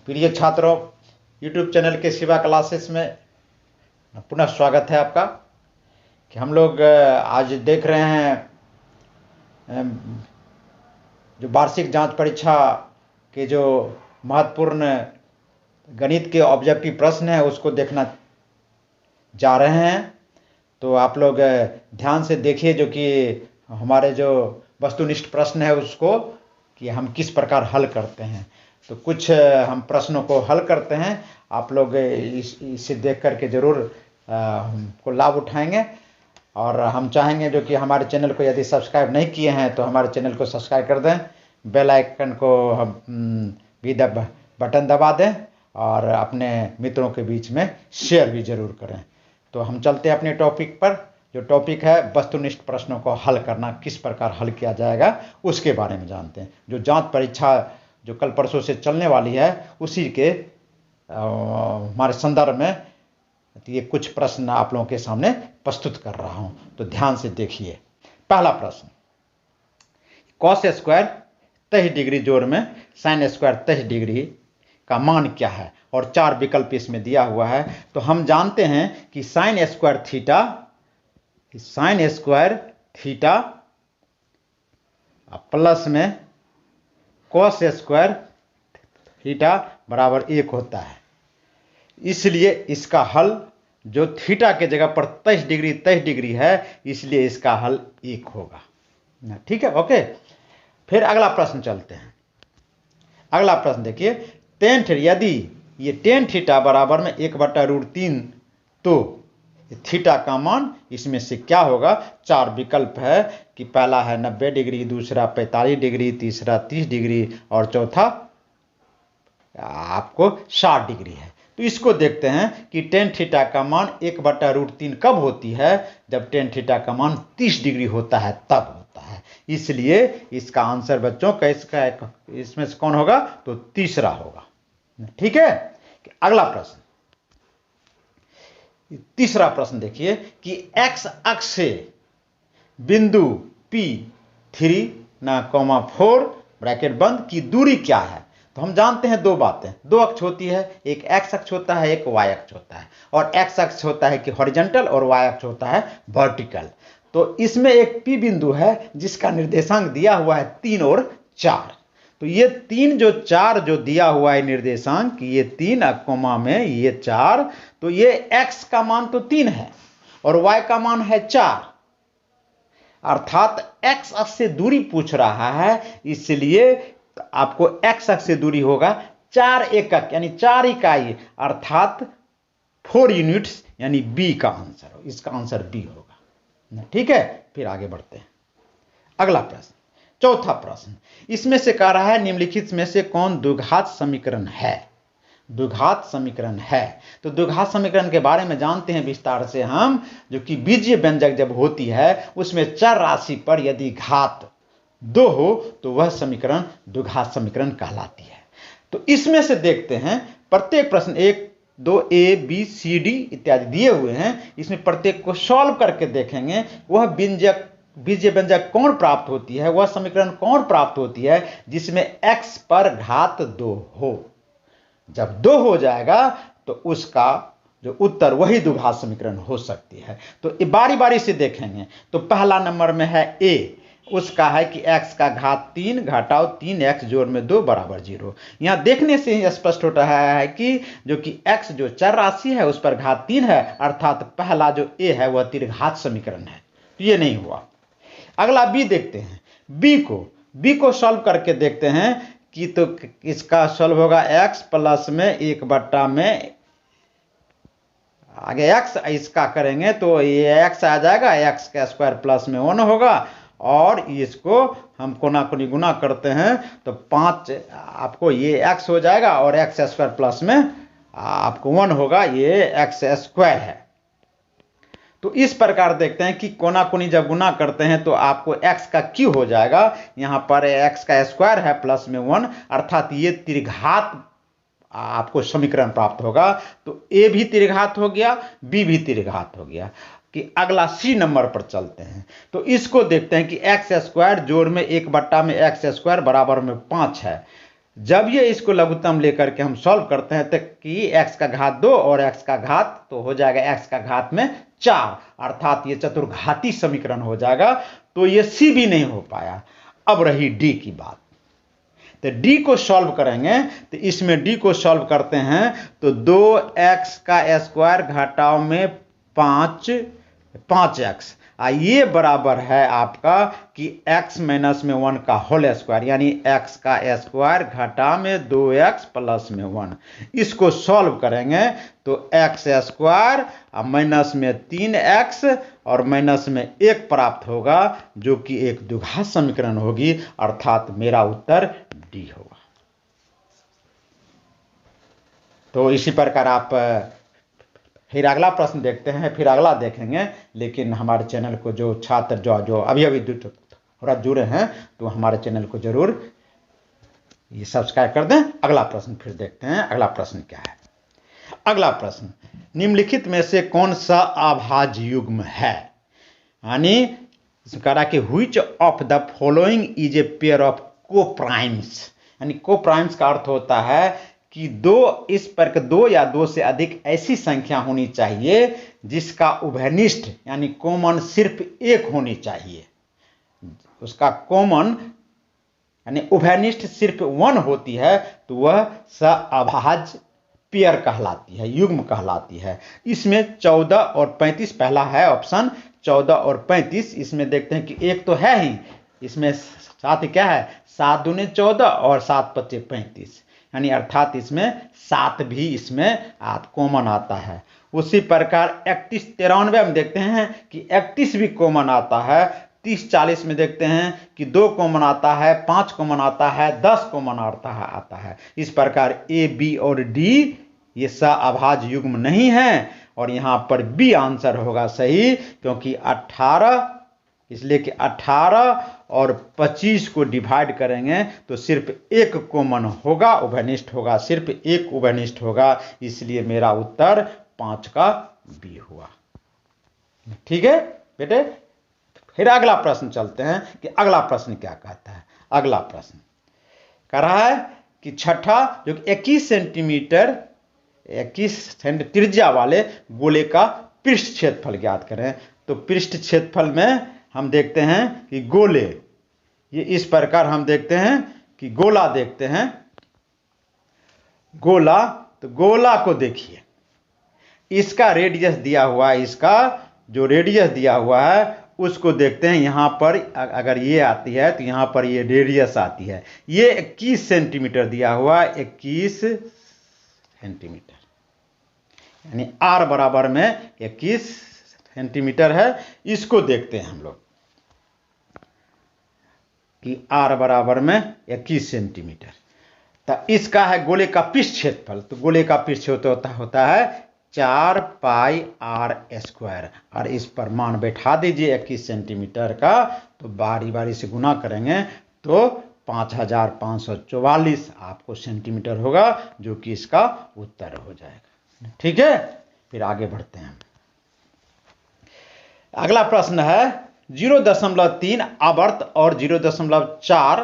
प्रिय छात्रों, YouTube channel के शिवा क्लासेस में पुनः स्वागत है आपका। कि हम लोग आज देख रहे हैं जो वार्षिक जांच परीक्षा के जो महत्वपूर्ण गणित के ऑब्जेक्टिव प्रश्न है उसको देखना जा रहे हैं। तो आप लोग ध्यान से देखिए जो कि हमारे जो वस्तुनिष्ठ प्रश्न है उसको कि हम किस प्रकार हल करते हैं। तो कुछ हम प्रश्नों को हल करते हैं, आप लोग इसे देख करके ज़रूर हमको लाभ उठाएंगे। और हम चाहेंगे जो कि हमारे चैनल को यदि सब्सक्राइब नहीं किए हैं तो हमारे चैनल को सब्सक्राइब कर दें, बेल आइकन को हम भी बटन दबा दें और अपने मित्रों के बीच में शेयर भी ज़रूर करें। तो हम चलते हैं अपने टॉपिक पर। जो टॉपिक है वस्तुनिष्ठ प्रश्नों को हल करना, किस प्रकार हल किया जाएगा उसके बारे में जानते हैं। जो जांच परीक्षा जो कल परसों से चलने वाली है उसी के हमारे संदर्भ में ये कुछ प्रश्न आप लोगों के सामने प्रस्तुत कर रहा हूं। तो ध्यान से देखिए। पहला प्रश्न, कॉस स्क्वायर 23 डिग्री जोड़ में साइन स्क्वायर 23 डिग्री का मान क्या है, और 4 विकल्प इसमें दिया हुआ है। तो हम जानते हैं कि साइन स्क्वायर थीटा प्लस में कॉस स्क्वायर थीटा बराबर 1 होता है। इसलिए इसका हल जो थीटा के जगह पर 23 डिग्री है, इसलिए इसका हल 1 होगा। ठीक है, ओके। फिर अगला प्रश्न चलते हैं। अगला प्रश्न देखिए, टेन थीटा, यदि ये टेन थीटा बराबर में 1/√3 तो थीटा का मान इसमें से क्या होगा। 4 विकल्प है कि पहला है 90 डिग्री, दूसरा 45 डिग्री, तीसरा 30 डिग्री और चौथा आपको 60 डिग्री है। तो इसको देखते हैं कि टेन थीटा का मान 1/√3 कब होती है, जब टेन थीटा का मान 30 डिग्री होता है, तब होता है। इसलिए इसका आंसर बच्चों कैसा इसमें से कौन होगा, तो तीसरा होगा। ठीक है। अगला प्रश्न, तीसरा प्रश्न देखिए कि x अक्ष से बिंदु P3 ना 4 ब्रैकेट बंद की दूरी क्या है। तो हम जानते हैं दो बातें, दो अक्ष होती है, एक x अक्ष होता है, एक y अक्ष होता है। और x अक्ष होता है कि हॉरिजॉन्टल और y अक्ष होता है वर्टिकल। तो इसमें एक P बिंदु है जिसका निर्देशांक दिया हुआ है 3 और 4। तो ये 3 जो 4 जो दिया हुआ है निर्देशांक, ये 3 कोमा में ये 4, तो ये x का मान तो 3 है और y का मान है 4, अर्थात x अक्ष से दूरी पूछ रहा है, इसलिए आपको x अक्ष से दूरी होगा 4 एकक यानी 4 इकाई, अर्थात 4 यूनिट्स, यानी B का आंसर, इसका आंसर B होगा। ठीक है। फिर आगे बढ़ते हैं। अगला प्रश्न, चौथा प्रश्न, इसमें से कह रहा है निम्नलिखित में से कौन द्विघात समीकरण है। द्विघात समीकरण है, तो द्विघात समीकरण के बारे में जानते हैं विस्तार से हम, जो कि बीजीय व्यंजक जब होती है उसमें चर राशि पर यदि घात 2 हो तो वह समीकरण द्विघात समीकरण कहलाती है। तो इसमें से देखते हैं, प्रत्येक प्रश्न 1, 2 A, B, C, D इत्यादि दिए हुए हैं, इसमें प्रत्येक को सॉल्व करके देखेंगे वह बीजीय व्यंजक कौन प्राप्त होती है, वह समीकरण कौन प्राप्त होती है जिसमें x पर घात 2 हो। जब 2 हो जाएगा तो उसका जो उत्तर वही द्विघात समीकरण हो सकती है। तो बारी बारी से देखेंगे। तो पहला नंबर में है A, उसका है कि x का घात 3 घटाओ 3x जोड़ में 2 बराबर 0। यहां देखने से ही स्पष्ट होता है कि जो कि x जो चर राशि है उस पर घात 3 है, अर्थात पहला जो A है वह त्रिघात समीकरण है। तो ये नहीं हुआ। अगला B देखते हैं। B को सॉल्व करके देखते हैं कि तो इसका सॉल्व होगा x प्लस में 1 में आगे x, इसका करेंगे तो ये x आ जाएगा, x का स्क्वायर प्लस में 1 होगा, और इसको हम कोना कोनी गुना करते हैं तो 5 आपको ये x हो जाएगा और x स्क्वायर प्लस में आपको 1 होगा, ये x स्क्वायर है। तो इस प्रकार देखते हैं कि कोना कोनी जब गुना करते हैं तो आपको x का क्यू हो जाएगा, यहां पर x का स्क्वायर है प्लस में 1, अर्थात ये त्रिघात आपको समीकरण प्राप्त होगा। तो A भी त्रिघात हो गया, B भी त्रिघात हो गया। कि अगला C नंबर पर चलते हैं। तो इसको देखते हैं कि x स्क्वायर जोड़ में 1 में x स्क्वायर बराबर में 5 है। जब ये इसको लघुत्तम लेकर के हम सॉल्व करते हैं तो कि x का घात 2 और x का घात तो हो जाएगा x का घात में 4, अर्थात ये चतुर्घाती समीकरण हो जाएगा। तो ये C भी नहीं हो पाया। अब रही D की बात, तो D को सॉल्व करेंगे तो इसमें D को सॉल्व करते हैं तो 2x का स्क्वायर घटाव में 5x, ये बराबर है आपका कि x माइनस में 1 का होल स्क्वायर, यानी x का स्क्वायर घटा में 2x प्लस में 1। इसको सॉल्व करेंगे तो x स्क्वायर माइनस में 3x और माइनस में 1 प्राप्त होगा, जो कि एक द्विघात समीकरण होगी, अर्थात मेरा उत्तर डी होगा। तो इसी प्रकार आप फिर अगला प्रश्न देखते हैं, फिर अगला देखेंगे। लेकिन हमारे चैनल को जो छात्र जो अभी अभी थोड़ा जुड़े हैं तो हमारे चैनल को जरूर ये सब्सक्राइब कर दें। अगला प्रश्न फिर देखते हैं, अगला प्रश्न क्या है। अगला प्रश्न, निम्नलिखित में से कौन सा अभाज्य युग्म है, यानी कहा कि which of the following is a pair of coprimes, यानी कोप्राइम्स का अर्थ होता है कि इस पर 2 या 2 से अधिक ऐसी संख्या होनी चाहिए जिसका उभयनिष्ठ यानी कॉमन सिर्फ 1 होनी चाहिए। उसका कॉमन यानी उभयनिष्ठ सिर्फ 1 होती है तो वह अभाज्य पेयर कहलाती है, युग्म कहलाती है। इसमें 14 और 35 पहला है ऑप्शन, 14 और 35। इसमें देखते हैं कि एक तो है ही, इसमें साथ क्या है, 7 दूने 14 और 7 पच्चे 35, यानी अर्थात इसमें 7 भी इसमें कॉमन आता है। उसी प्रकार 31 93 में देखते हैं कि 31 भी कॉमन आता है। 30 40 में देखते हैं कि 2 कॉमन आता है, 5 कॉमन आता है, 10 कॉमन आता है। इस प्रकार ए बी और डी ये अभाज्य युग्म नहीं है, और यहाँ पर बी आंसर होगा सही, क्योंकि 18 इसलिए कि 18 और 25 को डिवाइड करेंगे तो सिर्फ 1 कॉमन होगा, उभयनिष्ठ होगा, सिर्फ 1 उभयनिष्ठ होगा, इसलिए मेरा उत्तर 5 का बी हुआ। ठीक है बेटे, फिर अगला प्रश्न चलते हैं कि अगला प्रश्न क्या कहता है। अगला प्रश्न कह रहा है कि छठा, जो 21 सेंटीमीटर 21 सेंटीमीटर त्रिज्या वाले गोले का पृष्ठ क्षेत्रफल ज्ञात करें। तो पृष्ठ क्षेत्रफल में हम देखते हैं कि गोले, ये इस प्रकार हम देखते हैं कि गोला देखते हैं, गोला, तो गोला को देखिए, इसका रेडियस दिया हुआ है, इसका जो रेडियस दिया हुआ है उसको देखते हैं। यहां पर अगर ये आती है तो यहां पर ये रेडियस आती है, ये 21 सेंटीमीटर दिया हुआ है, 21 सेंटीमीटर, यानी आर बराबर में 21 सेंटीमीटर है। इसको देखते हैं हम लोग कि r बराबर में 21 सेंटीमीटर, तो इसका है गोले का पृष्ठ क्षेत्रफल। तो गोले का पृष्ठ क्षेत्रफल होता है 4 पाई r स्क्वायर, और इस पर मान बैठा दीजिए 21 सेंटीमीटर का, तो बारी बारी से गुना करेंगे तो 5544 आपको सेंटीमीटर होगा, जो कि इसका उत्तर हो जाएगा। ठीक है, फिर आगे बढ़ते हैं। अगला प्रश्न है 0.3 आवर्त और 0.4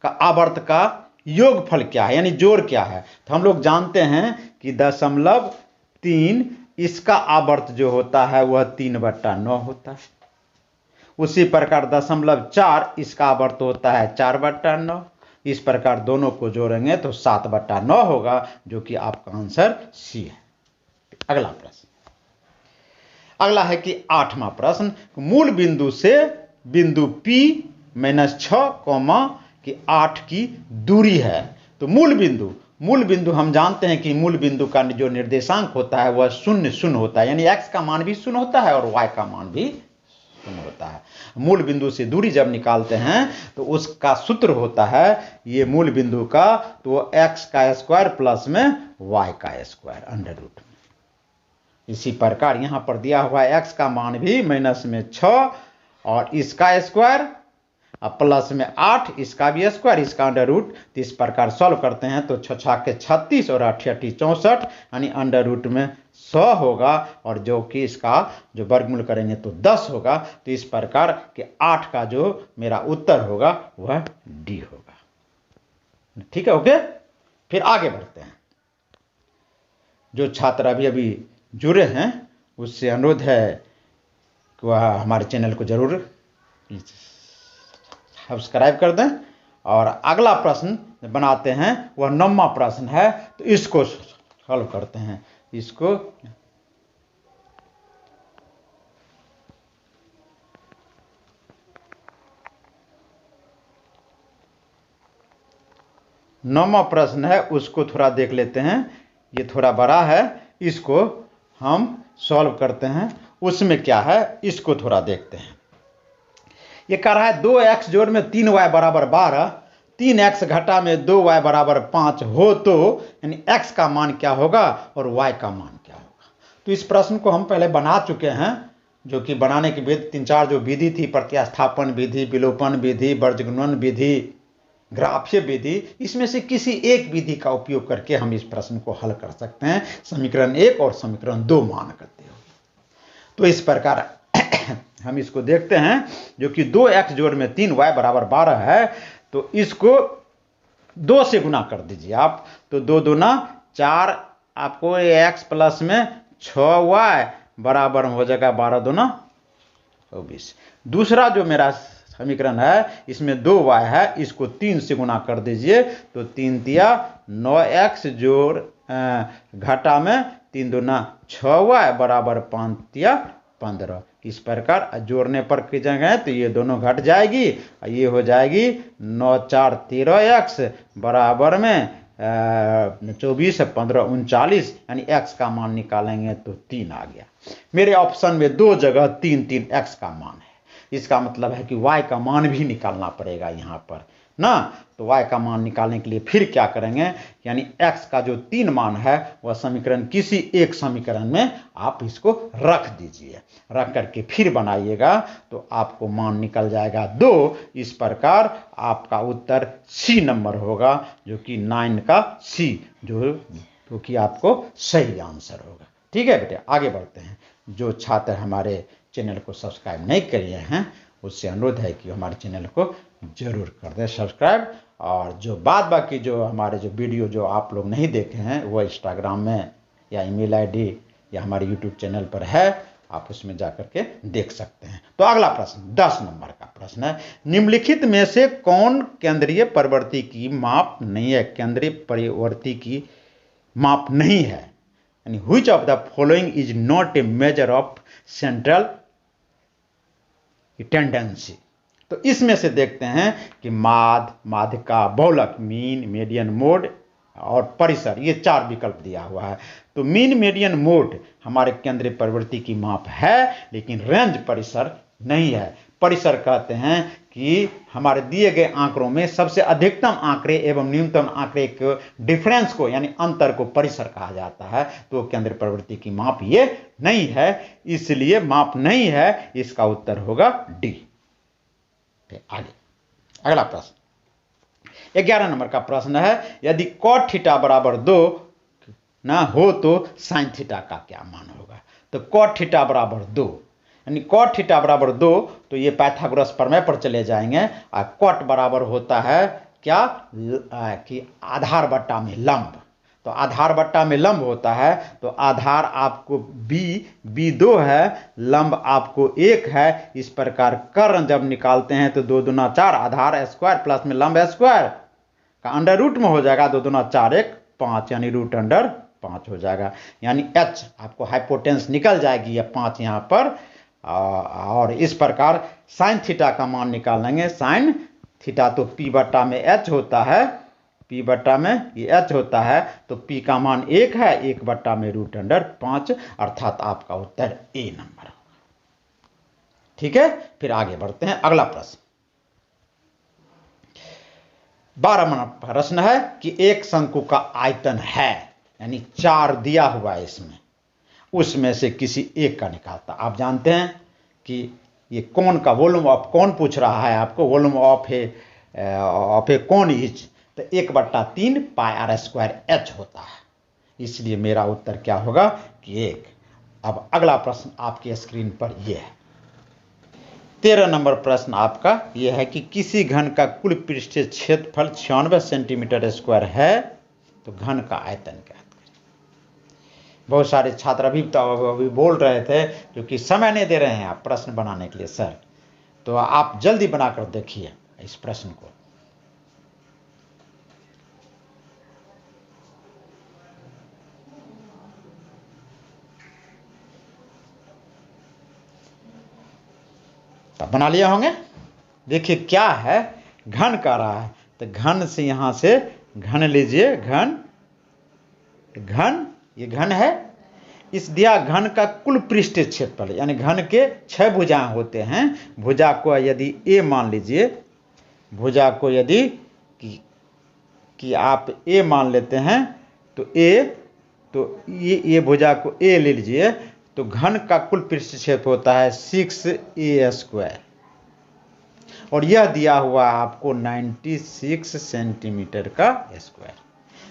का आवर्त का योगफल क्या है, यानी जोड़ क्या है। तो हम लोग जानते हैं कि 0.3 इसका आवर्त जो होता है वह 3/9 होता है। उसी प्रकार 0.4 इसका आवर्त होता है 4/9। इस प्रकार दोनों को जोड़ेंगे तो 7/9 होगा, जो कि आपका आंसर सी है। अगला प्रश्न, अगला है कि 8वां प्रश्न, मूल बिंदु से बिंदु P -6, कि 8 की दूरी है। तो मूल बिंदु हम जानते हैं कि मूल बिंदु का जो निर्देशांक होता है वह 0 0 होता है, यानी x का मान भी 0 होता है और y का मान भी 0 होता है। मूल बिंदु से दूरी जब निकालते हैं तो उसका सूत्र होता है ये मूल बिंदु का, तो x का स्क्वायर प्लस में y का स्क्वायर अंडर रूट में। इसी प्रकार यहां पर दिया हुआ है x का मान भी -6 और इसका स्क्वायर प्लस में 8, इसका भी स्क्वायर, इसका अंडर रूट। तो इस प्रकार सॉल्व करते हैं तो 6 के 36 और 8 64, यानी अंडर रूट में 100 होगा, और जो कि इसका जो वर्गमूल करेंगे तो 10 होगा। तो इस प्रकार के 8 का जो मेरा उत्तर होगा वह डी होगा। ठीक है, ओके। फिर आगे बढ़ते हैं। जो छात्र अभी अभी जुड़े हैं उससे अनुरोध है कि वह हमारे चैनल को जरूर सब्सक्राइब कर दें। और अगला प्रश्न बनाते हैं, वह 9वां प्रश्न है, तो इसको सॉल्व करते हैं। इसको नौवां प्रश्न है, उसको थोड़ा देख लेते हैं। ये थोड़ा बड़ा है, इसको हम सॉल्व करते हैं। उसमें क्या है इसको थोड़ा देखते हैं। ये कह रहा है 2x जोड़ में 3y बराबर 12, 3x घटा में 2y बराबर 5 हो तो यानी x का मान क्या होगा और y का मान क्या होगा। तो इस प्रश्न को हम पहले बना चुके हैं, जो कि बनाने की विधि 3-4 जो विधि थी, प्रतिस्थापन विधि, विलोपन विधि, वर्गगुणन विधि, ग्राफीय विधि, इसमें से किसी एक विधि का उपयोग करके हम इस प्रश्न को हल कर सकते हैं। समीकरण 1 और समीकरण 2 मान करते हो। तो इस प्रकार हम इसको देखते हैं, जो कि 2x जोड़ में 3y बराबर 12 है, तो इसको 2 से गुना कर दीजिए आप। तो 2 दूना 4, आपको x प्लस में 6y बराबर हो जाएगा 12 दूना 24। दूसरा जो मेरा समीकरण है, इसमें 2y है, इसको 3 से गुना कर दीजिए। तो 3 तिया 9x जोड़ घटा में 3 दूना 6y बराबर 5 तिया 15। इस प्रकार जोड़ने पर की जगह तो ये दोनों घट जाएगी, ये हो जाएगी 9 4 13x बराबर में 24 15 39, यानी x का मान निकालेंगे तो 3 आ गया। मेरे ऑप्शन में 2 जगह 3 3 x का मान है। इसका मतलब है कि y का मान भी निकालना पड़ेगा यहाँ पर ना। तो y का मान निकालने के लिए फिर क्या करेंगे, यानी x का जो 3 मान है वह समीकरण किसी एक समीकरण में आप इसको रख दीजिए, रख करके फिर बनाइएगा तो आपको मान निकल जाएगा 2। इस प्रकार आपका उत्तर सी नंबर होगा, जो कि 9 का सी, जो कि आपको सही आंसर होगा। ठीक है बेटे, आगे बढ़ते हैं। जो छात्र हमारे चैनल को सब्सक्राइब नहीं किए हैं उससे अनुरोध है कि हमारे चैनल को जरूर कर दें सब्सक्राइब। और जो बाकी जो हमारे जो वीडियो जो आप लोग नहीं देखे हैं वो इंस्टाग्राम में या ईमेल आईडी या हमारे यूट्यूब चैनल पर है, आप उसमें जा करके देख सकते हैं। तो अगला प्रश्न 10 नंबर का प्रश्न है, निम्नलिखित में से कौन केंद्रीय परिवर्ती की माप नहीं है। केंद्रीय परिवर्ती की माप नहीं है, यानी which of the following is not a measure of central tendency. तो इसमें से देखते हैं कि माध्य, माध्यिका, बहुलक, मीन, मीडियन, मोड और परिसर, ये 4 विकल्प दिया हुआ है। तो मीन, मीडियन, मोड हमारे केंद्रीय परिवर्ती की माप है, लेकिन रेंज परिसर नहीं है। परिसर कहते हैं कि हमारे दिए गए आंकड़ों में सबसे अधिकतम आंकड़े एवं न्यूनतम आंकड़े के डिफरेंस को, यानी अंतर को परिसर कहा जाता है। तो केंद्रीय परिवर्ती की माप ये नहीं है, इसलिए माप नहीं है। इसका उत्तर होगा डी। आगे अगला प्रश्न 11 नंबर का प्रश्न है, यदि cot थीटा बराबर 2 ना हो तो sin थीटा का क्या मान होगा। तो cot थीटा बराबर 2, यानी cot थीटा बराबर 2, तो ये पाइथागोरस प्रमेय पर चले जाएंगे। और cot बराबर होता है क्या कि आधार बट्टा में लंब। तो आधार बट्टा में लंब होता है, तो आधार आपको b 2 है, लंब आपको 1 है। इस प्रकार कर्ण जब निकालते हैं तो 2 दूना 4, आधार स्क्वायर प्लस में लंब स्क्वायर का अंडर रूट में हो जाएगा, 2 दूना 4 1 5, यानी रूट अंडर 5 हो जाएगा। यानी h आपको हाइपोटेंस निकल जाएगी, या 5 यहाँ पर। और इस प्रकार साइन थीटा का मान निकाल लेंगे। साइन थीटा तो p बट्टा में h होता है, p बट्टा में ये h होता है, तो p का मान 1 है, 1 बट्टा में रूट अंडर 5, अर्थात आपका उत्तर ए नंबर होगा। ठीक है, फिर आगे बढ़ते हैं। अगला प्रश्न 12 नंबर प्रश्न है कि एक शंकु का आयतन है, यानी 4 दिया हुआ है इसमें, उसमें से किसी एक का निकालता। आप जानते हैं कि ये कौन का वॉल्यूम ऑफ कौन पूछ रहा है आपको, वॉल्यूम ऑफ ए कौन इज, तो 1/3 पाई आर स्क्वायर एच होता है। इसलिए मेरा उत्तर क्या होगा कि 1। अब अगला प्रश्न आपके स्क्रीन पर यह है, 13 नंबर प्रश्न आपका यह है कि किसी घन का कुल पृष्ठीय क्षेत्रफल 96 सेंटीमीटर स्क्वायर है तो घन का आयतन क्या है। बहुत सारे छात्र अभी बोल रहे थे, जो कि समय नहीं दे रहे हैं आप प्रश्न बनाने के लिए सर, तो आप जल्दी बनाकर देखिए इस प्रश्न को। तो बना लिया होंगे। देखिए क्या है, घन का रहा है तो घन से यहां से घन लीजिए, घन घन ये घन है। इस दिया घन का कुल पृष्ठीय क्षेत्रफल, यानी घन के 6 भुजाएं होते हैं। भुजा को यदि ए मान लीजिए, भुजा को यदि कि आप ए मान लेते हैं तो ये भुजा को ए ले लीजिए, तो घन का कुल पृष्ठीय क्षेत्र होता है 6a², और यह दिया हुआ आपको 96 सेंटीमीटर का स्क्वायर।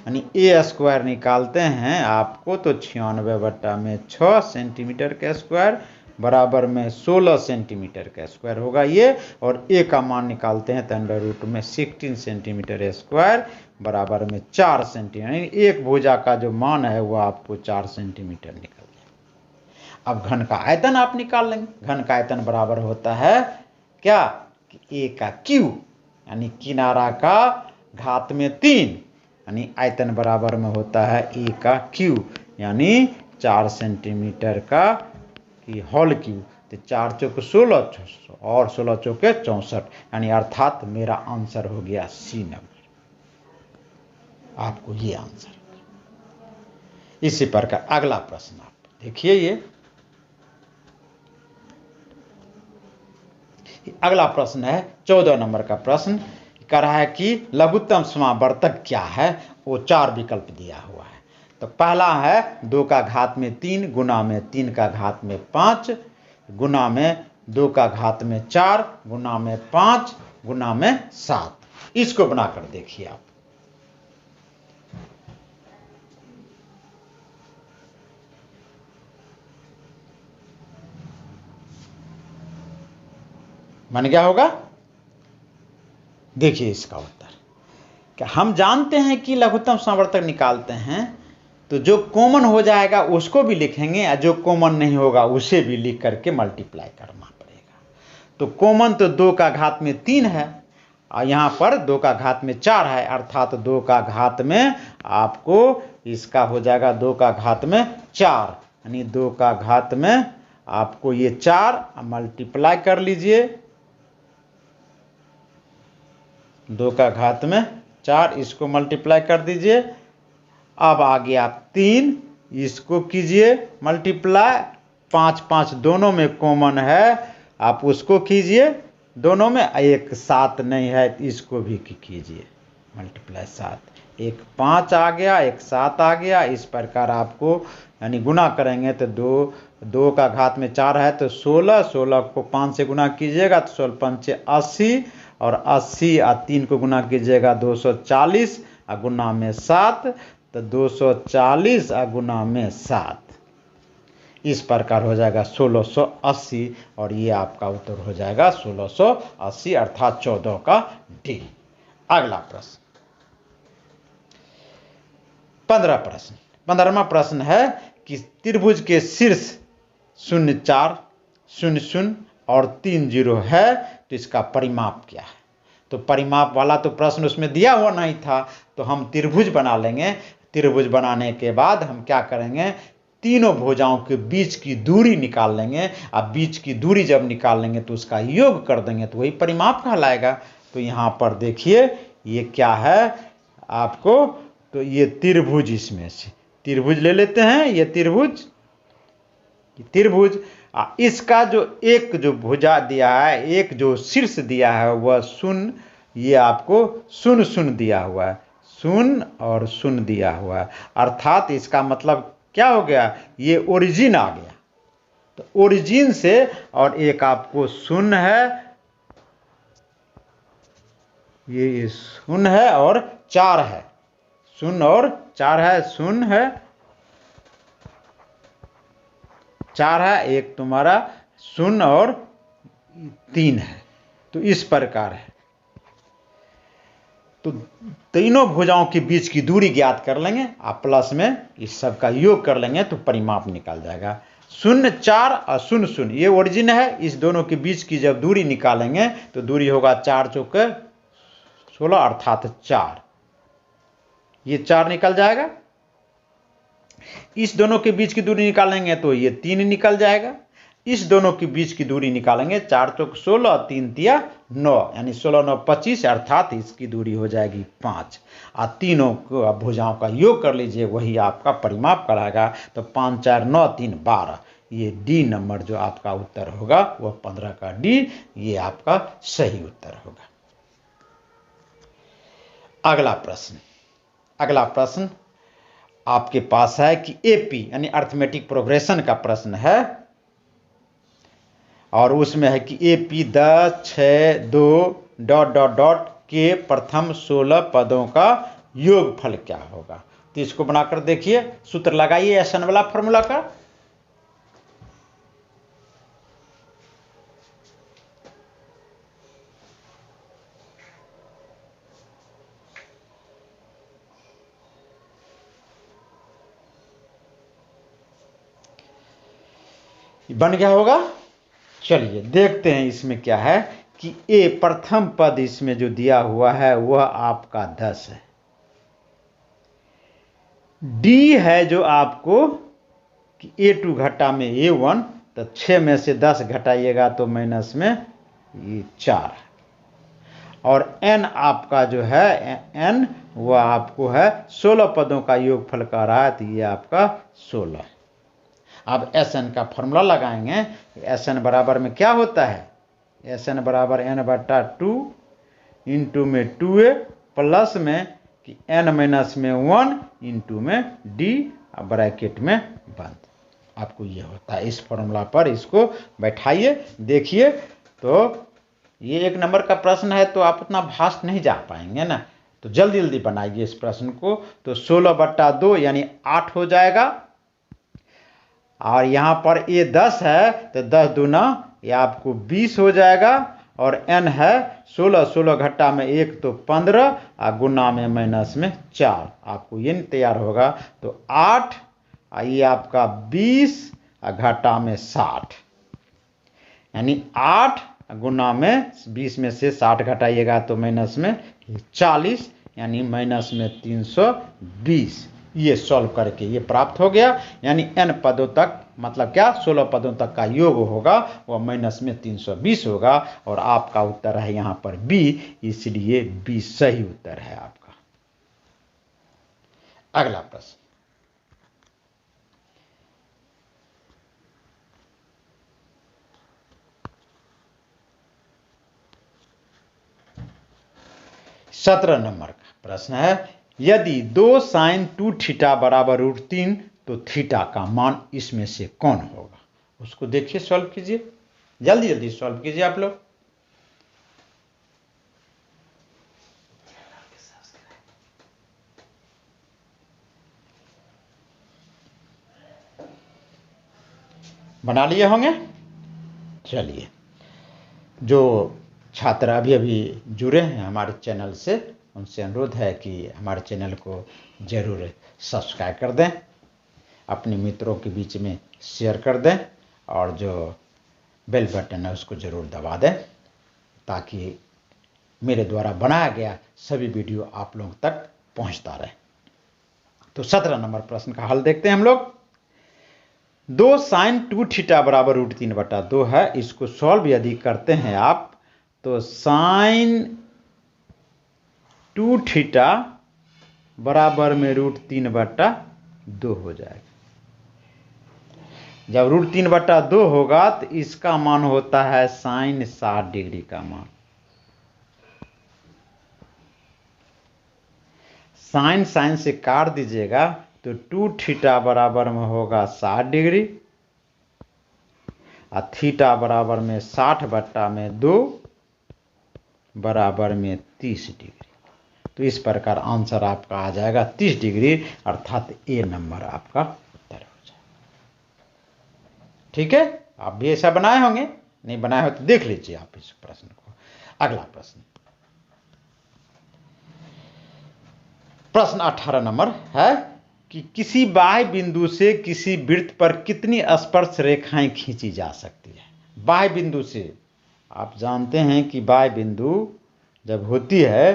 यानी ए स्क्वायर निकालते हैं आपको तो 96/6 सेंटीमीटर का स्क्वायर बराबर में 16 सेंटीमीटर का स्क्वायर होगा ये, और ए का मान निकालते हैं तो अंडर रूट में 16 सेंटीमीटर स्क्वायर बराबर में 4 सेंटीमीटर, यानी एक भुजा का जो मान है वो आपको 4 सेंटीमीटर निकल गया। अब घन का आयतन आप निकाल लेंगे। घन का आयतन बराबर होता है क्या, ए का क्यू, यानी किनारा का घात में 3, यानी आयतन बराबर में होता है ए का क्यू, यानी 4 सेंटीमीटर का होल क्यू। तो 4 चौक 16 और 16 चौके 64, यानी अर्थात मेरा आंसर हो गया सी नंबर। आपको ये आंसर। इसी प्रकार अगला प्रश्न आप देखिए, ये अगला प्रश्न है 14 नंबर का प्रश्न। कह रहा है कि लघुत्तम समावर्तक क्या है, वो 4 विकल्प दिया हुआ है। तो पहला है 2 का घात में 3 गुना में 3 का घात में 5 गुना में 2 का घात में 4 गुना में 5 गुना में 7। इसको बनाकर देखिए आप। बन गया होगा। देखिए इसका उत्तर, कि हम जानते हैं कि लघुत्तम समावर्तक निकालते हैं तो जो कॉमन हो जाएगा उसको भी लिखेंगे, और जो कॉमन नहीं होगा उसे भी लिख करके मल्टीप्लाई करना पड़ेगा। तो कॉमन तो 2 का घात में 3 है, और यहाँ पर 2 का घात में 4 है, अर्थात 2 का घात में आपको इसका हो जाएगा 2 का घात में 4, यानी 2 का घात में आपको ये 4 मल्टीप्लाई कर लीजिए, 2 का घात में 4 इसको मल्टीप्लाई कर दीजिए। अब आगे आप 3 इसको कीजिए मल्टीप्लाई, 5 5 दोनों में कॉमन है, आप उसको कीजिए दोनों में, एक 7 नहीं है इसको भी कीजिए मल्टीप्लाई 7, एक 5 आ गया एक 7 आ गया। इस प्रकार आपको यानी गुना करेंगे तो 2 का घात में 4 है तो 16, 16 को 5 से गुना कीजिएगा तो 16 5 80, और 80 और 3 को गुना कीजिएगा 240 और गुना में 7, तो 240 और गुना में 7, इस प्रकार हो जाएगा 1680, और ये आपका उत्तर हो जाएगा 1680, अर्थात 14 का डी। अगला प्रश्न 15वां प्रश्न है कि त्रिभुज के शीर्ष 0 4 0 0 और 3 0 है तो इसका परिमाप क्या है। तो परिमाप वाला तो प्रश्न उसमें दिया हुआ नहीं था, तो हम त्रिभुज बना लेंगे। त्रिभुज बनाने के बाद हम क्या करेंगे, तीनों भुजाओं के बीच की दूरी निकाल लेंगे। अब बीच की दूरी जब निकाल लेंगे तो उसका योग कर देंगे तो वही परिमाप कहलाएगा। तो यहाँ पर देखिए ये क्या है आपको, तो ये त्रिभुज, इसमें से त्रिभुज ले लेते हैं। ये त्रिभुज इसका जो एक जो भुजा दिया है, एक जो शीर्ष दिया है वह 0, ये आपको 0 0 दिया हुआ है, 0 और 0 दिया हुआ है, अर्थात इसका मतलब क्या हो गया, ये ओरिजिन आ गया। तो ओरिजिन से, और एक आपको 0 है, ये 0 है और 4 है, 0 और 4 है, 0 है 4 है, एक तुम्हारा 0 और 3 है। तो इस प्रकार है। तो तीनों भुजाओं के बीच की दूरी ज्ञात कर लेंगे, आप प्लस में इस सब का योग कर लेंगे तो परिमाप निकल जाएगा। 0, 4 और 0, 0 ये ओरिजिन है। इस दोनों के बीच की जब दूरी निकालेंगे तो दूरी होगा 4 चौके 16 अर्थात 4, ये 4 निकल जाएगा। इस दोनों के बीच की दूरी निकालेंगे तो ये 3 निकल जाएगा। इस दोनों के बीच की दूरी निकालेंगे 4 चौक 16 और 3 तिया 9, यानी 16 9 25 अर्थात इसकी दूरी हो जाएगी 5। और तीनों को भुजाओं का योग कर लीजिए, वही आपका परिमाप कराएगा। तो 5 4 9 3 12, ये डी नंबर जो आपका उत्तर होगा वह 15 का डी, ये आपका सही उत्तर होगा। अगला प्रश्न आपके पास है कि एपी यानी अर्थमेटिक प्रोग्रेशन का प्रश्न है, और उसमें है कि एपी 10 6 2 ... के प्रथम 16 पदों का योगफल क्या होगा। तो इसको बनाकर देखिए, सूत्र लगाइए एसन वाला फॉर्मूला का। बन गया होगा। चलिए देखते हैं इसमें क्या है कि ए प्रथम पद इसमें जो दिया हुआ है वह आपका 10 है। डी है जो आपको कि A2 घटा में A1, तो 6 में से 10 घटाइएगा तो माइनस में ये 4 है। और n आपका जो है n वह आपको है 16 पदों का योगफल का रहा है, तो ये आपका 16 है। अब Sn का फॉर्मूला लगाएंगे। Sn बराबर में क्या होता है, Sn बराबर n/2 इंटू में 2a प्लस में कि n माइनस में 1 इंटू में d ब्रैकेट में बंद। आपको ये होता है। इस फॉर्मूला पर इसको बैठाइए, देखिए। तो ये 1 नंबर का प्रश्न है तो आप उतना भास्ट नहीं जा पाएंगे ना, तो जल्दी जल्दी बनाइए इस प्रश्न को। तो 16/2 यानी 8 हो जाएगा। और यहाँ पर ये 10 है तो 10 दूना ये आपको 20 हो जाएगा। और n है 16, 16 घटा में 1 तो 15 और गुना में माइनस में 4, आपको ये नहीं तैयार होगा। तो 8 ये आपका 20 और घटा में 60, यानी 8 गुना में 20 में से 60 घटाइएगा तो माइनस में 40, यानी माइनस में 320। ये सॉल्व करके ये प्राप्त हो गया। यानी n पदों तक, मतलब क्या 16 पदों तक का योग होगा वह माइनस में 320 होगा। और आपका उत्तर है यहाँ पर बी, इसलिए बी सही उत्तर है आपका। अगला प्रश्न, सत्रह नंबर का प्रश्न है, यदि 2 sin 2 थीटा बराबर √3 तो थीटा का मान इसमें से कौन होगा। उसको देखिए, सॉल्व कीजिए, जल्दी जल्दी सॉल्व कीजिए आप लोग। बना लिए होंगे। चलिए, जो छात्र अभी अभी जुड़े हैं हमारे चैनल से, उनसे अनुरोध है कि हमारे चैनल को जरूर सब्सक्राइब कर दें, अपने मित्रों के बीच में शेयर कर दें, और जो बेल बटन है उसको ज़रूर दबा दें, ताकि मेरे द्वारा बनाया गया सभी वीडियो आप लोगों तक पहुंचता रहे। तो 17 नंबर प्रश्न का हल देखते हैं हम लोग। 2 sin 2 थीटा बराबर √3/2 है। इसको सॉल्व यदि करते हैं आप तो sin 2 थीटा बराबर में √3/2 हो जाएगा। जब √3/2 होगा तो इसका मान होता है sin 60 डिग्री का मान। साइन से काट दीजिएगा तो 2 थीटा बराबर में होगा 60 डिग्री, और थीटा बराबर में 60/2 बराबर में 30 डिग्री। तो इस प्रकार आंसर आपका आ जाएगा 30 डिग्री, अर्थात ए नंबर आपका उत्तर हो जाएगा। ठीक है, आप भी ऐसा बनाए होंगे। नहीं बनाया हो तो देख लीजिए आप इस प्रश्न को। अगला प्रश्न, प्रश्न 18 नंबर है कि किसी बाह्य बिंदु से किसी वृत्त पर कितनी स्पर्श रेखाएं खींची जा सकती है। बाह्य बिंदु से आप जानते हैं कि बाह्य बिंदु जब होती है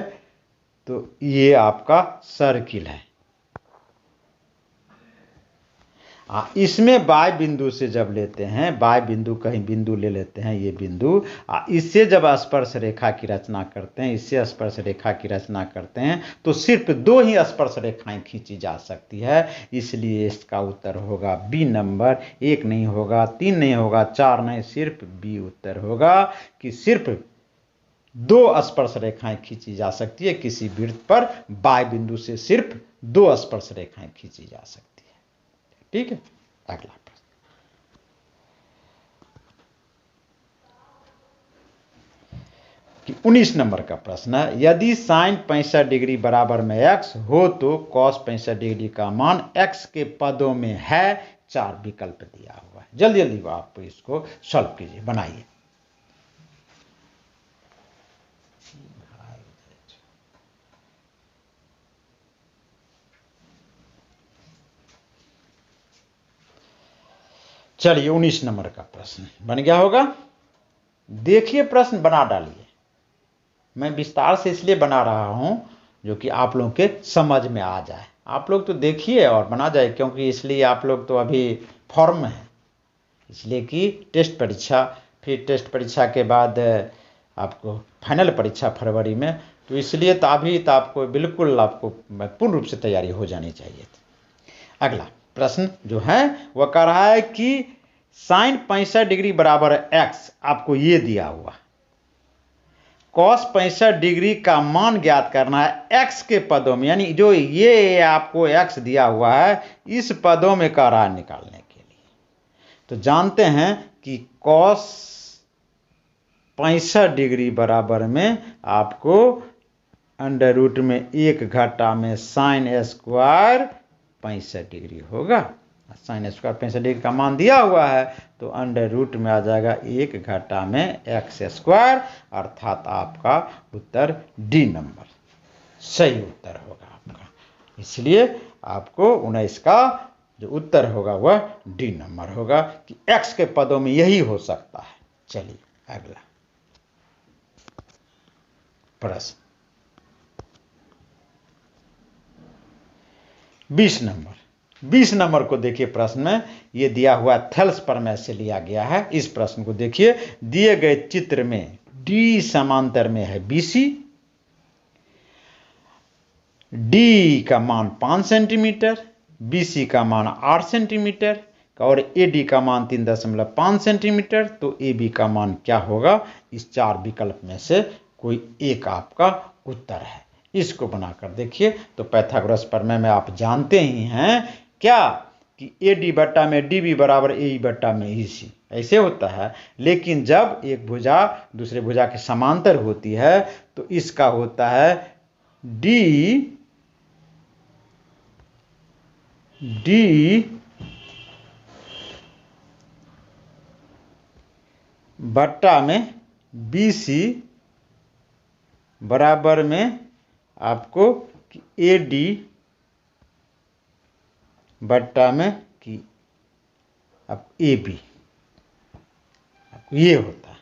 तो ये आपका सर्किल है। इसमें बाह्य बिंदु से जब लेते हैं, बाह्य बिंदु कहीं बिंदु ले लेते हैं, ये बिंदु, इससे जब स्पर्श रेखा की रचना करते हैं, इससे स्पर्श रेखा की रचना करते हैं तो सिर्फ 2 ही स्पर्श रेखाएं खींची जा सकती है। इसलिए इसका उत्तर होगा बी नंबर। 1 नहीं होगा, 3 नहीं होगा, 4 नहीं, सिर्फ बी उत्तर होगा कि सिर्फ 2 स्पर्श रेखाएं खींची जा सकती है किसी वृत्त पर। बाह्य बिंदु से सिर्फ 2 स्पर्श रेखाएं खींची जा सकती है। ठीक है, अगला प्रश्न, कि 19 नंबर का प्रश्न है, यदि साइन 65 डिग्री बराबर में x हो तो कॉस 65 डिग्री का मान x के पदों में है। 4 विकल्प दिया हुआ है। जल्दी जल्दी आप इसको सॉल्व कीजिए, बनाइए। चलिए 19 नंबर का प्रश्न बन गया होगा। देखिए प्रश्न बना डालिए। मैं विस्तार से इसलिए बना रहा हूं जो कि आप लोगों के समझ में आ जाए। आप लोग तो देखिए और बना जाए, क्योंकि इसलिए आप लोग तो अभी फॉर्म में हैं, इसलिए कि टेस्ट परीक्षा, फिर टेस्ट परीक्षा के बाद आपको फाइनल परीक्षा फरवरी में, तो इसलिए तो अभी तो आपको बिल्कुल आपको पूर्ण रूप से तैयारी हो जानी चाहिए थी। अगला प्रश्न जो है वह कह रहा है कि साइन 65 डिग्री बराबर x, आपको ये दिया हुआ, कॉस 65 डिग्री का मान ज्ञात करना है x के पदों में, यानी जो ये आपको x दिया हुआ है इस पदों में कह रहा है निकालने के लिए। तो जानते हैं कि कॉस 65 डिग्री बराबर में आपको अंडर रूट में 1 घटा में साइन स्क्वायर 65 डिग्री होगा। साइन स्क्वायर 65 डिग्री का मान दिया हुआ है तो अंडर रूट में आ जाएगा 1 घटा में एक्स स्क्वायर, अर्थात आपका उत्तर डी नंबर सही उत्तर होगा आपका। इसलिए आपको 19 का जो उत्तर होगा वह डी नंबर होगा कि एक्स के पदों में यही हो सकता है। चलिए अगला प्रश्न 20 नंबर को देखिए। प्रश्न में ये दिया हुआ थेल्स प्रमेय से लिया गया है। इस प्रश्न को देखिए, दिए गए चित्र में डी समांतर में है बीसी, डी का मान 5 सेंटीमीटर, बीसी का मान 8 सेंटीमीटर और एडी का मान 3.5 सेंटीमीटर। तो एबी का मान क्या होगा? इस 4 विकल्प में से कोई एक आपका उत्तर है। इसको बनाकर देखिए। तो पाइथागोरस प्रमेय में आप जानते ही हैं क्या कि ए डी बट्टा में डी बी बराबर ए ई बट्टा में ई सी, ऐसे होता है। लेकिन जब एक भुजा दूसरे भुजा के समांतर होती है तो इसका होता है डी बट्टा में बी सी बराबर में आपको ए डी बट्टा में कि अब ए बी, ये होता है।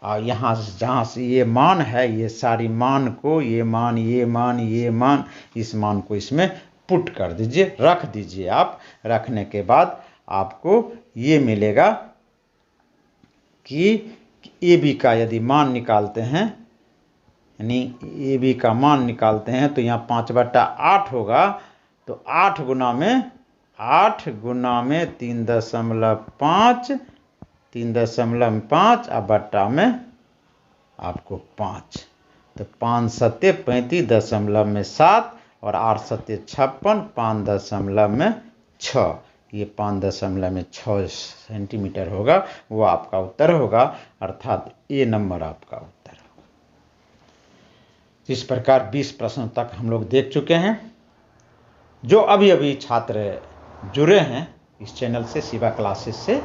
और यहाँ से जहाँ से ये मान है, ये सारी मान को ये मान इस मान को इसमें पुट कर दीजिए, रख दीजिए। आप रखने के बाद आपको ये मिलेगा कि ए बी का यदि मान निकालते हैं, यानी ए बी का मान निकालते हैं तो यहाँ 5/8 होगा। तो 8 गुना में 3.5 और बट्टा में आपको 5। तो 5 सत्ते 35.7 और 8 सत्ते 56, 5.6। ये 5.6 सेंटीमीटर होगा, वो आपका उत्तर होगा, अर्थात ए नंबर आपका उत्तर होगा। इस प्रकार 20 प्रश्नों तक हम लोग देख चुके हैं। जो अभी छात्र जुड़े हैं इस चैनल से, शिवा क्लासेस से,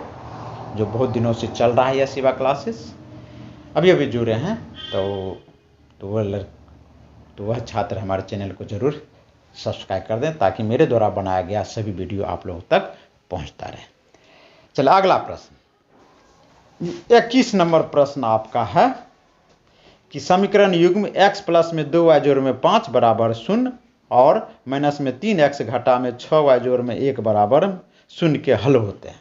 जो बहुत दिनों से चल रहा है यह सेवा क्लासेस, अभी अभी जुड़े हैं तो वह छात्र हमारे चैनल को जरूर सब्सक्राइब कर दें, ताकि मेरे द्वारा बनाया गया सभी वीडियो आप लोगों तक पहुंचता रहे। चलिए अगला प्रश्न, 21 नंबर प्रश्न आपका है कि समीकरण युग्म x प्लस में 2y जोड़ में 5 बराबर 0 और माइनस में 3x घटा में 6y जोड़ में 1 बराबर 0 के हल होते हैं।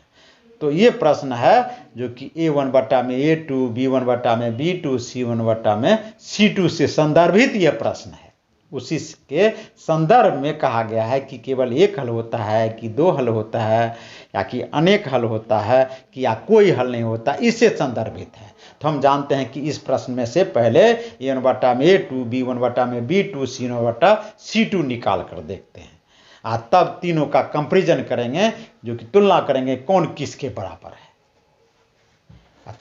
तो ये प्रश्न है जो कि a1 बटा में a2, b1 बटा में b2, c1 बटा में c2 से संदर्भित यह प्रश्न है। उसी के संदर्भ में कहा गया है कि केवल एक हल होता है कि दो हल होता है, या कि अनेक हल होता है, कि या कोई हल नहीं होता, इससे संदर्भित है। तो हम जानते हैं कि इस प्रश्न में से पहले a1 बटा में a2, b1 बटा में b2, c1 बटा c2 निकाल कर देखते हैं, तब तीनों का कंपैरिजन करेंगे, जो कि तुलना करेंगे कौन किसके बराबर है,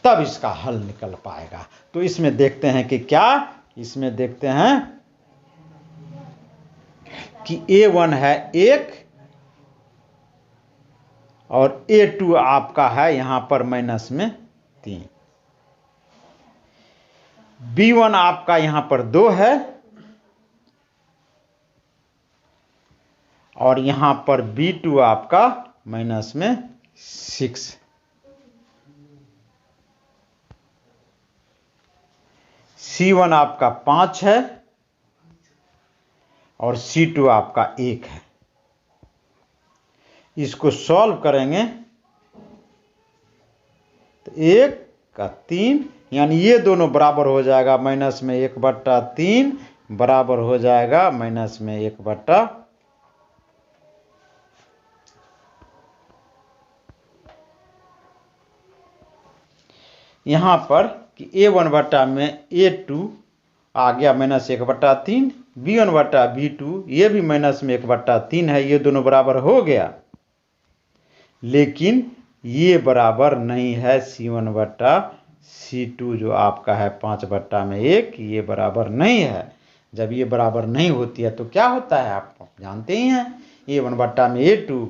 तब इसका हल निकल पाएगा। तो इसमें देखते हैं कि क्या, इसमें देखते हैं कि a1 है 1 और a2 आपका है यहां पर माइनस में 3, b1 आपका यहां पर 2 है और यहां पर b2 आपका माइनस में 6, c1 आपका 5 है और c2 आपका 1 है। इसको सॉल्व करेंगे तो 1 का 3, यानी ये दोनों बराबर हो जाएगा माइनस में 1/3 बराबर हो जाएगा माइनस में 1/, यहां पर कि a1 बटा में a2 आ गया माइनस 1/3, b1 बटा b2 ये भी माइनस में 1/3 है, ये दोनों बराबर हो गया। लेकिन ये बराबर नहीं है c1 बटा c2 जो आपका है 5/1, ये बराबर नहीं है। जब ये बराबर नहीं होती है तो क्या होता है आप जानते ही हैं, a1 बटा में a2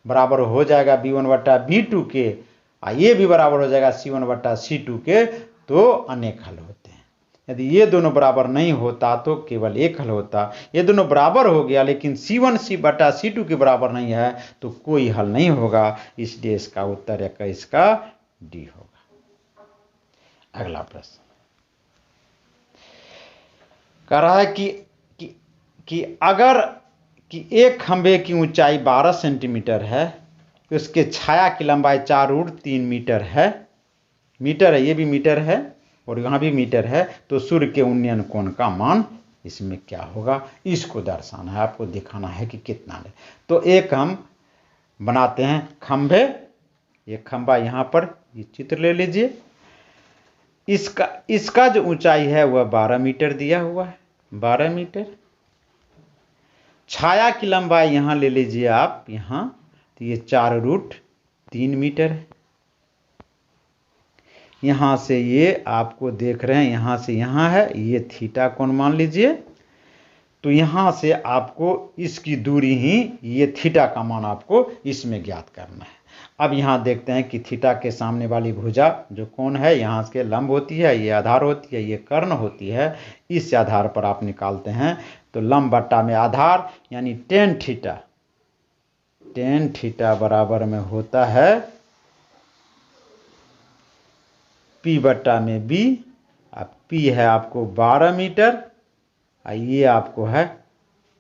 बराबर हो जाएगा b1 बटा b2 के, ये भी बराबर हो जाएगा c1 बटा c2 के, तो अनेक हल होते हैं। यदि ये दोनों बराबर नहीं होता तो केवल एक हल होता। ये दोनों बराबर हो गया लेकिन c1 बटा c2 के बराबर नहीं है तो कोई हल नहीं होगा, इसलिए इसका उत्तर 21 का डी होगा। अगला प्रश्न कह रहा है कि अगर कि एक खंभे की ऊंचाई 12 सेंटीमीटर है, उसके छाया की लंबाई 4√3 मीटर है, ये भी मीटर है और यहाँ भी मीटर है, तो सूर्य के उन्नयन कोण का मान इसमें क्या होगा, इसको दर्शाना है, आपको दिखाना है कि कितना है। तो एक हम बनाते हैं खंभे, एक खंभा यहाँ पर ये चित्र ले लीजिए, इसका जो ऊंचाई है वह 12 मीटर दिया हुआ है, 12 मीटर। छाया की लंबाई यहाँ ले लीजिए आप, यहाँ तो ये 4√3 मीटर है। यहाँ से ये आपको देख रहे हैं, यहाँ से यहाँ है, ये थीटा कोण मान लीजिए। तो यहाँ से आपको इसकी दूरी ही, ये थीटा का मान आपको इसमें ज्ञात करना है। अब यहाँ देखते हैं कि थीटा के सामने वाली भुजा जो कोण है यहाँ के लंब होती है, ये आधार होती है, ये कर्ण होती है, इस आधार पर आप निकालते हैं। तो लंब बट्टा में आधार यानी टेन थीटा बराबर में होता है P बट्टा में B। अब P है आपको 12 मीटर, ये आपको है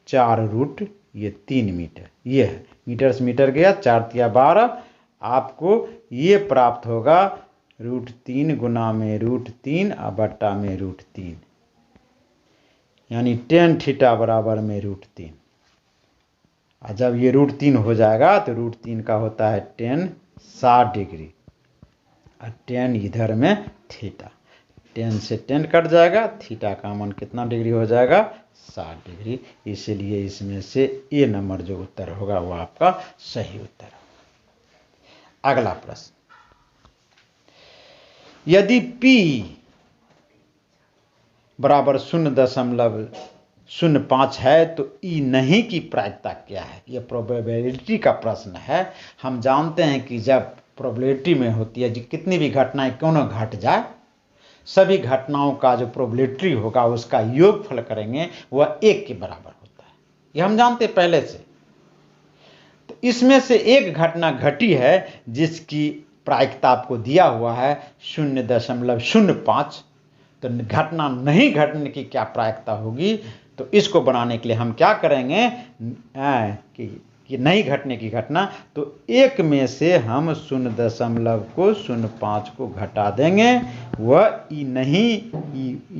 4√3 मीटर, ये है मीटर से मीटर गया, 4 तिया 12, आपको ये प्राप्त होगा √3 गुना में √3 बट्टा में √3, यानी टेन थीटा बराबर में √3। और जब ये √3 हो जाएगा तो √3 का होता है टेन 60 डिग्री, और टेन इधर में थीटा, टेन से टेन कट जाएगा, थीटा का मान कितना डिग्री हो जाएगा 60 डिग्री। इसलिए इसमें से ए नंबर जो उत्तर होगा वो आपका सही उत्तर होगा। अगला प्रश्न, यदि P बराबर 0.05 है तो E नहीं की प्रायिकता क्या है? यह प्रोबेबिलिटी का प्रश्न है। हम जानते हैं कि जब प्रोबेबिलिटी में होती है, कितनी भी घटनाएं क्यों न घट जाए, सभी घटनाओं का जो प्रोबेबिलिटी होगा उसका योगफल करेंगे वह 1 के बराबर होता है। ये हम जानते पहले से। तो इसमें से एक घटना घटी है जिसकी प्रायिकता आपको दिया हुआ है 0.05। तो घटना नहीं घटने की क्या प्रायिकता होगी, तो इसको बनाने के लिए हम क्या करेंगे कि नहीं घटने की घटना, तो 1 में से हम 0.05 को घटा देंगे, वह ई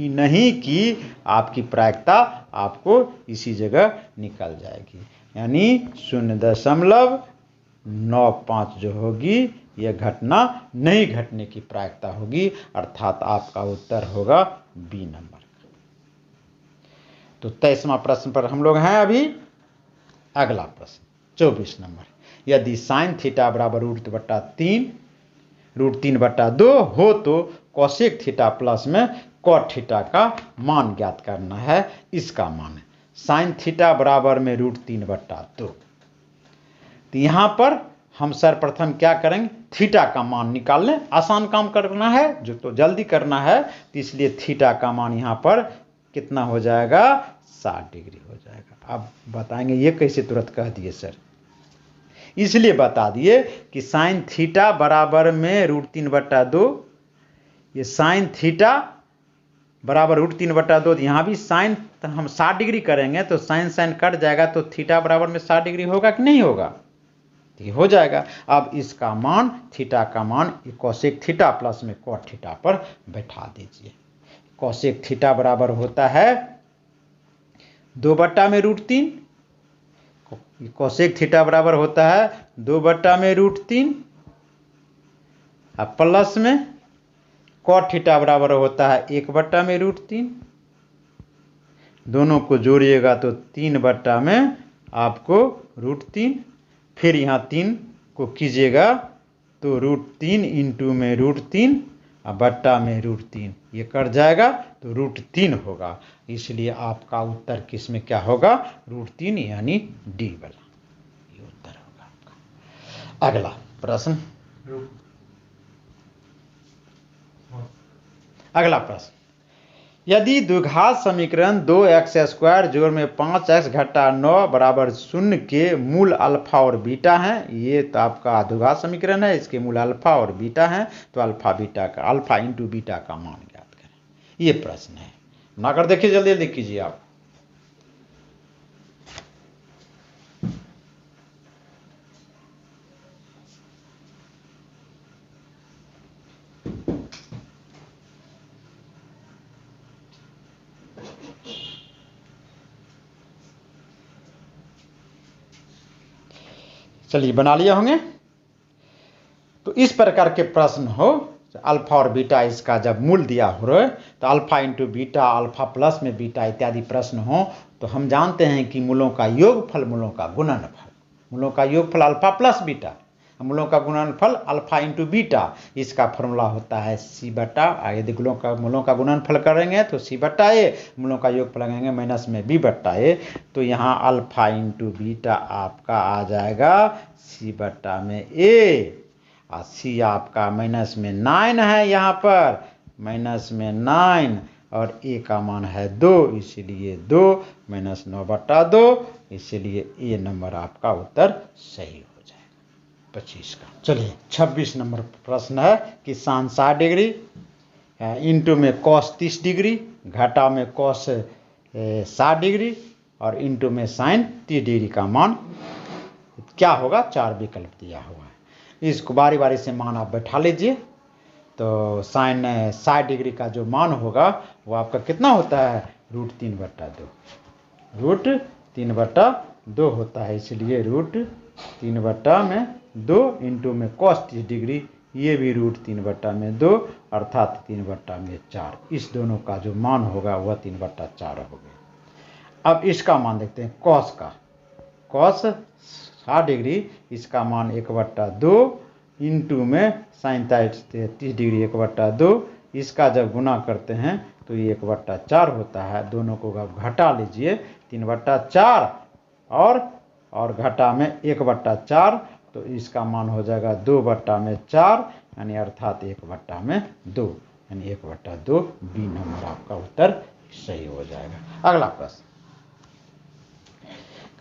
नहीं कि आपकी प्रायिकता आपको इसी जगह निकल जाएगी, यानी 0.95 जो होगी यह घटना नहीं घटने की प्रायिकता होगी, अर्थात आपका उत्तर होगा बी नंबर। तो 23वां प्रश्न पर हम लोग हैं अभी। अगला प्रश्न 24 नंबर, यदि साइन थीटा बराबर √3 √3/2 हो तो कोसेक थीटा प्लस में कॉट थीटा का मान ज्ञात करना है। इसका मान है साइन थीटा बराबर में √3/2। तो यहां पर हम सर्वप्रथम क्या करेंगे, थीटा का मान निकाल लें। आसान काम करना है, जो तो जल्दी करना है, तो इसलिए थीटा का मान यहां पर कितना हो जाएगा, 60 डिग्री हो जाएगा। अब बताएंगे ये कैसे तुरंत कह दिए सर, इसलिए बता दिए कि साइन थीटा बराबर में √3/2, ये साइन थीटा बराबर √3/2, यहाँ भी साइन हम 60 डिग्री करेंगे तो साइन साइन कट जाएगा, तो थीटा बराबर में 60 डिग्री होगा कि नहीं होगा, ये हो जाएगा। अब इसका मान, थीटा का मान कोसेक थीटा प्लस में कॉट थीटा पर बैठा दीजिए। कोसेक थीटा बराबर होता है 2/√3, कोसेक थीटा बराबर होता है 2/√3, अब प्लस में कॉट थीटा बराबर होता है 1/√3। दोनों को जोड़िएगा तो 3 में आपको √3, फिर यहाँ 3 को कीजिएगा तो √3 इंटू में √3 और बट्टा में √3, ये कट जाएगा तो √3 होगा। इसलिए आपका उत्तर किस में क्या होगा, √3 यानी डी वाला, ये उत्तर होगा आपका। अगला प्रश्न, अगला प्रश्न, यदि द्विघात समीकरण 2x² जोड़ में 5x घटा 9 बराबर 0 के मूल अल्फा और बीटा हैं, ये तो आपका द्विघात समीकरण है, इसके मूल अल्फा और बीटा हैं, तो अल्फा इंटू बीटा का मान ज्ञात करें। ये प्रश्न है, ना कर देखिए, जल्दी जल्दी कीजिए आप। चलिए बना लिए होंगे। तो इस प्रकार के प्रश्न हो, अल्फा और बीटा इसका जब मूल दिया हो रहे, तो alpha into beta, alpha plus में बीटा इत्यादि प्रश्न हो, तो हम जानते हैं कि मूलों का योगफल, मूलों का गुणनफल, मूलों का योगफल अल्फा प्लस बीटा, मूलों का गुणनफल अल्फा इंटू बीटा, इसका फॉर्मूला होता है C/A। यदि मूलों का गुणनफल करेंगे तो C/A, मूलों का योगफल लगाएंगे माइनस में B/A। तो यहाँ अल्फा इंटू बीटा आपका आ जाएगा C/A में A, और C आपका माइनस में 9 है, यहाँ पर माइनस में 9, और A का मान है 2, इसीलिए 2 माइनस 9/2, इसीलिए A नंबर आपका उत्तर सही हो जाएगा 25 का। चलिए 26 नंबर प्रश्न है कि साइन 60 डिग्री इंटू में कॉस 30 डिग्री घटा में कॉस 60 डिग्री और इंटू में साइन 30 डिग्री का मान क्या होगा, 4 विकल्प दिया हुआ है। इसको बारी बारी से मान आप बैठा लीजिए। तो साइन 60 डिग्री का जो मान होगा वो आपका कितना होता है, √3/2, √3/2 होता है, इसलिए √3/2 इंटू में कॉस 30 डिग्री, ये भी √3/2 अर्थात 3/4। इस दोनों का जो मान होगा वह 3/4 हो गया। अब इसका मान देखते हैं, कॉस का, कॉस 60 डिग्री, इसका मान 1/2 इंटू में साइन 30 डिग्री 1/2, इसका जब गुना करते हैं तो ये 1/4 होता है। दोनों को अब घटा लीजिए, 3/4 और घटा में 1/4 तो इसका मान हो जाएगा 2/4 यानी अर्थात 1/2 यानी 1/2 बी नंबर आपका उत्तर सही हो जाएगा। अगला प्रश्न,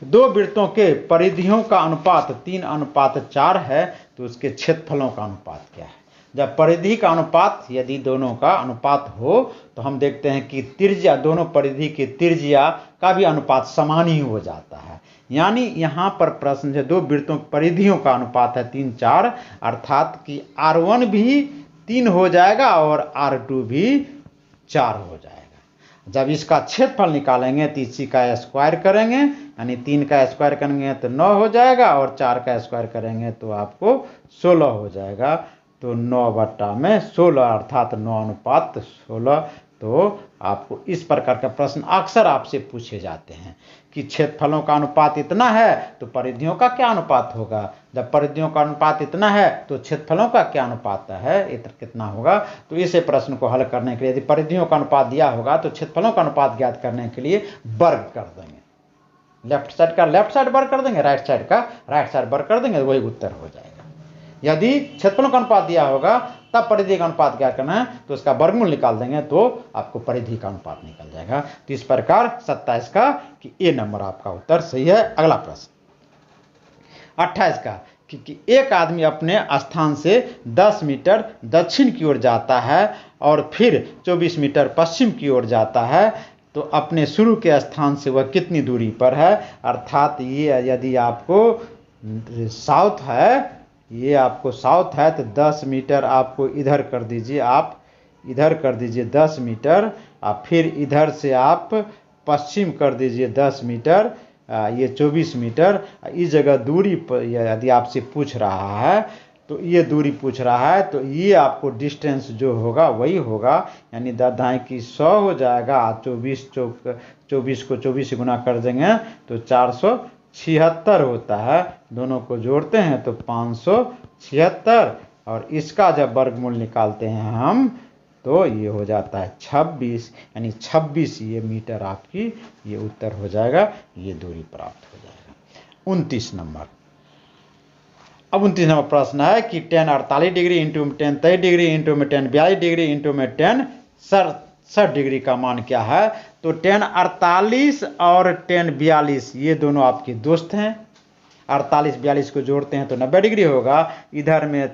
दो वृत्तों के परिधियों का अनुपात 3:4 है तो उसके क्षेत्रफलों का अनुपात क्या है। जब परिधि का अनुपात यदि दोनों का अनुपात हो तो हम देखते हैं कि त्रिज्या, दोनों परिधि की त्रिज्या का भी अनुपात समान ही हो जाता है। यानी यहाँ पर प्रश्न है दो वृत्तों की परिधियों का अनुपात है 3:4, अर्थात कि R1 भी 3 हो जाएगा और R2 भी 4 हो जाएगा। जब इसका क्षेत्रफल निकालेंगे तो इसी का स्क्वायर करेंगे, यानी 3 का स्क्वायर करेंगे तो 9 हो जाएगा और 4 का स्क्वायर करेंगे तो आपको 16 हो जाएगा। तो 9/16 अर्थात 9:16। तो आपको इस प्रकार का प्रश्न अक्सर आपसे पूछे जाते हैं कि क्षेत्रफलों का अनुपात इतना है तो परिधियों का क्या अनुपात होगा। जब परिधियों का अनुपात इतना है तो क्षेत्रफलों का क्या अनुपात है, कितना होगा। तो इस प्रश्न को हल करने के लिए यदि परिधियों का अनुपात दिया होगा तो क्षेत्रफलों का अनुपात ज्ञात करने के लिए वर्ग कर देंगे। लेफ्ट साइड का लेफ्ट साइड वर्ग कर देंगे, राइट साइड का राइट साइड वर्ग कर देंगे, वही उत्तर हो जाएगा। यदि क्षेत्रफलों का अनुपात दिया होगा तब परिधि का अनुपात क्या करना है तो उसका वर्गमूल निकाल देंगे तो आपको परिधि का अनुपात निकल जाएगा। तो इस प्रकार 27 का कि ए नंबर आपका उत्तर सही है। अगला प्रश्न 28 का कि एक आदमी अपने स्थान से 10 मीटर दक्षिण की ओर जाता है और फिर 24 मीटर पश्चिम की ओर जाता है तो अपने शुरू के स्थान से वह कितनी दूरी पर है। अर्थात ये यदि आपको साउथ है, ये आपको साउथ है तो 10 मीटर आपको इधर कर दीजिए, आप इधर कर दीजिए 10 मीटर, फिर इधर से आप पश्चिम कर दीजिए 10 मीटर, ये 24 मीटर। इस जगह दूरी पर यदि आपसे पूछ रहा है तो ये दूरी पूछ रहा है तो ये आपको डिस्टेंस जो होगा वही होगा, यानी दाएं की 100 हो जाएगा। 24 को 24 से गुना कर देंगे तो 476 होता है। दोनों को जोड़ते हैं तो 576 और इसका जब वर्गमूल निकालते हैं हम तो ये हो जाता है 26, यानी 26 ये मीटर आपकी ये उत्तर हो जाएगा, ये दूरी प्राप्त हो जाएगा। 29 नंबर, अब 29 नंबर प्रश्न है कि tan 48 डिग्री इंटू में tan 23 डिग्री इंटू में tan 42 डिग्री इंटू में tan 67 डिग्री का मान क्या है। तो tan 48 और tan 42 ये दोनों आपके दोस्त हैं। 48 42 को जोड़ते हैं तो 90 डिग्री होगा। इधर में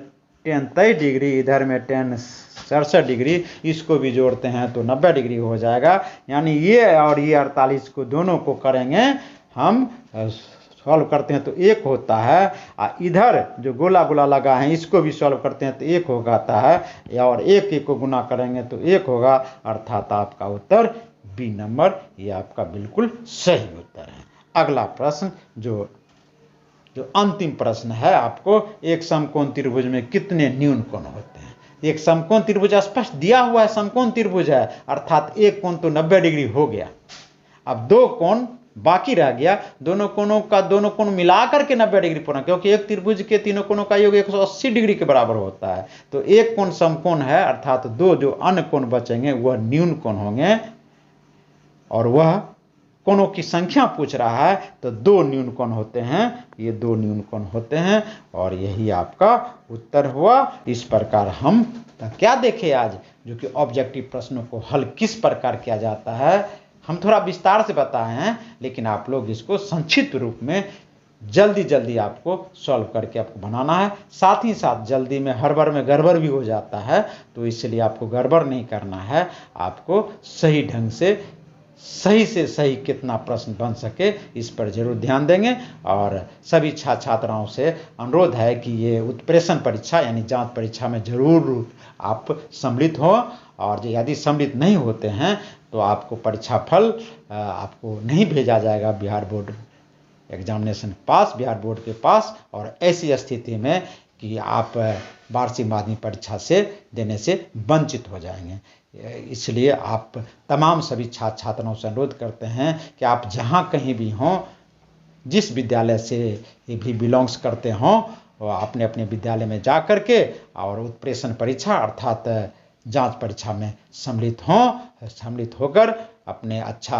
tan 23 डिग्री, इधर में tan 67 डिग्री, इसको भी जोड़ते हैं तो 90 डिग्री हो जाएगा। यानी ये और ये 48 को दोनों को करेंगे हम सॉल्व करते हैं तो 1 होता है। इधर जो गोला गोला लगा है इसको भी सॉल्व करते हैं तो 1 हो जाता है और 1 को गुना करेंगे तो 1 होगा, अर्थात आपका उत्तर बी नंबर ये आपका बिल्कुल सही उत्तर है। अगला प्रश्न जो अंतिम प्रश्न है, आपको एक समकोण त्रिभुज में कितने न्यून कोण होते हैं। एक समकोण त्रिभुज स्पष्ट दिया हुआ है, समकोण त्रिभुज है, अर्थात एक कोण तो 90 डिग्री हो गया। अब दो कोण बाकी रह गया, दोनों कोण मिलाकर के 90 डिग्री पूरा, क्योंकि एक त्रिभुज के तीनों कोणों का योग 180 डिग्री के बराबर होता है। तो एक कोण समकोण है, अर्थात दो जो अन्य कोण बचेंगे वह न्यून कोण होंगे और वह कोणों की संख्या पूछ रहा है तो 2 न्यून कोण होते हैं, ये 2 न्यून कोण होते हैं और यही आपका उत्तर हुआ। इस प्रकार हम क्या देखे आज, जो कि ऑब्जेक्टिव प्रश्नों को हल किस प्रकार किया जाता है, हम थोड़ा विस्तार से बताए हैं, लेकिन आप लोग इसको संक्षिप्त रूप में जल्दी आपको सॉल्व करके आपको बनाना है। साथ ही साथ जल्दी में हड़बड़ में गड़बड़ भी हो जाता है, तो इसलिए आपको गड़बड़ नहीं करना है, आपको सही ढंग से सही कितना प्रश्न बन सके इस पर जरूर ध्यान देंगे। और सभी छात्राओं से अनुरोध है कि ये उत्प्रेषण परीक्षा यानी जांच परीक्षा में जरूर आप सम्मिलित हो, और यदि सम्मिलित नहीं होते हैं तो आपको परीक्षा फल आपको नहीं भेजा जाएगा बिहार बोर्ड एग्जामिनेशन पास, बिहार बोर्ड के पास। और ऐसी स्थिति में कि आप वार्षिक माध्यमिक परीक्षा से देने से वंचित हो जाएंगे। इसलिए आप तमाम सभी छात्रों से अनुरोध करते हैं कि आप जहां कहीं भी हों, जिस विद्यालय से भी बिलोंग्स करते हों, अपने अपने विद्यालय में जा कर के और उत्प्रेषण परीक्षा अर्थात जांच परीक्षा में सम्मिलित होकर अपने अच्छा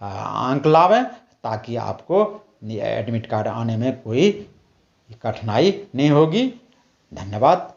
अंक लावें, ताकि आपको एडमिट कार्ड आने में कोई कठिनाई नहीं होगी। धन्यवाद।